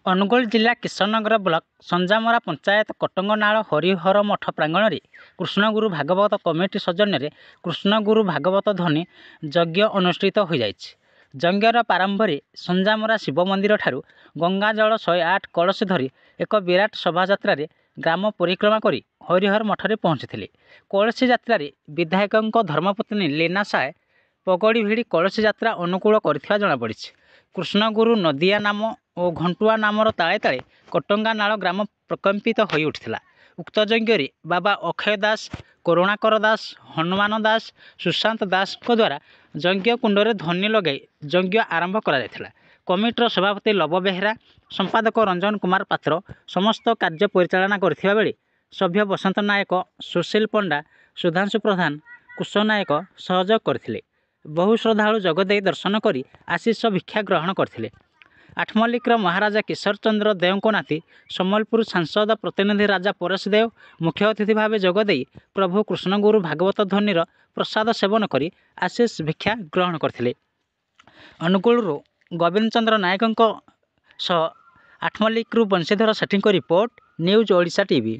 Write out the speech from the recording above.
ଅନୁଗୁଳ ଜିଲ୍ଲା କିଶନନଗର ବ୍ଲକ ସଞ୍ଜାମରା ପଞ୍ଚାୟତ କଟଙ୍ଗନାଳ ହରିହର ମଠ ପ୍ରାଙ୍ଗଣରେ କୃଷ୍ଣଗୁରୁ ଭାଗବତ କମିଟି ସୌଜନ୍ୟରେ କୃଷ୍ଣଗୁରୁ ଭାଗବତ ଧ୍ୱନି ଯଜ୍ଞ ଅନୁଷ୍ଠିତ ହୋଇଯାଇଛି। ଯଜ୍ଞର ପ୍ରାରମ୍ଭରେ ସଞ୍ଜାମରା ଶିବ ମନ୍ଦିରଠାରୁ ଗଙ୍ଗାଜଳ 108 କଳସ ଧରି ଏକ ବିରାଟ ଶୋଭାଯାତ୍ରାରେ ଗ୍ରାମ ପରିକ୍ରମା କରି ହରିହର ମଠରେ ପହଞ୍ଚିଥିଲେ। କଳସୀ ଯାତ୍ରାରେ ବିଧାୟକଙ୍କ ଧର୍ମପତ୍ନୀ ଲେନା ସାଏ ପଗଡ଼ି ଭିଡ଼ି କଳସୀ ଯାତ୍ରା ଅନୁକୂଳ କରିଥିବା ଜଣାପଡ଼ିଛି। କୃଷ୍ଣଗୁରୁ ନଦିଆ ନାମ ଓ ଘଣ୍ଟୁଆ ନାମର ତାଳେ ତାଳେ କଟଙ୍ଗା ନାଳ ଗ୍ରାମ ପ୍ରକମ୍ପିତ ହୋଇ ଉଠିଥିଲା। ଉକ୍ତ ଯଜ୍ଞରେ ବାବା ଅକ୍ଷୟ ଦାସ, କରୁଣାକର ଦାସ, ହନୁମାନ ଦାସ, ସୁଶାନ୍ତ ଦାସଙ୍କ ଦ୍ୱାରା ଯଜ୍ଞ କୁଣ୍ଡରେ ଧ୍ୱନି ଲଗାଇ ଯଜ୍ଞ ଆରମ୍ଭ କରାଯାଇଥିଲା। କମିଟିର ସଭାପତି ଲବ ବେହେରା, ସମ୍ପାଦକ ରଞ୍ଜନ କୁମାର ପାତ୍ର ସମସ୍ତ କାର୍ଯ୍ୟ ପରିଚାଳନା କରିଥିବା ବେଳେ ସଭ୍ୟ ବସନ୍ତ ନାୟକ, ସୁଶୀଲ ପଣ୍ଡା, ସୁଧାଂଶୁ ପ୍ରଧାନ, କୁଶ ନାୟକ ସହଯୋଗ କରିଥିଲେ। ବହୁ ଶ୍ରଦ୍ଧାଳୁ ଯୋଗଦେଇ ଦର୍ଶନ କରି ଆଶିଷ ଭିକ୍ଷା ଗ୍ରହଣ କରିଥିଲେ। ଆଠମଲ୍ଲିକର ମହାରାଜା କିଶୋର ଚନ୍ଦ୍ର ଦେଓଙ୍କ ନାତି ସମ୍ବଲପୁର ସାଂସଦ ପ୍ରତିନିଧି ରାଜା ପରେଶ ଦେଓ ମୁଖ୍ୟ ଅତିଥି ଭାବେ ଯୋଗଦେଇ ପ୍ରଭୁ କୃଷ୍ଣଗୁରୁ ଭାଗବତ ଧ୍ୱନିର ପ୍ରସାଦ ସେବନ କରି ଆଶିଷ ଭିକ୍ଷା ଗ୍ରହଣ କରିଥିଲେ। ଅନୁଗୁଳରୁ ଗୋବିନ୍ଦ ଚନ୍ଦ୍ର ନାୟକଙ୍କ ସହ ଆଠମଲ୍ଲିକରୁ ବଂଶୀଧର ସେଠୀଙ୍କ ରିପୋର୍ଟ, ନ୍ୟୁଜ୍ ଓଡ଼ିଶା ଟିଭି।